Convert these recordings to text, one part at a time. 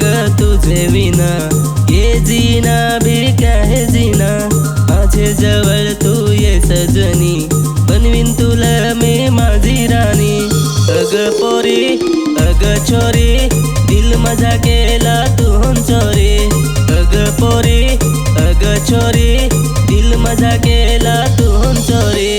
ग तुझे विना ये जीना भी क्या है जीना। माझे जवळ तू ये सजनी बनवीन तुला मी माझी राणी। अग पोरी अग छोरी दिल माझा केला तू चोरी। अग पोरी अग छोरी दिल माझा केला तू चोरी।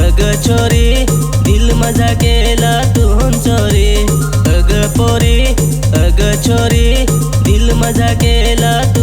अग छोरी दिल माझा केला तू चोरी। अग पोरी अग छोरी दिल माझा केला तू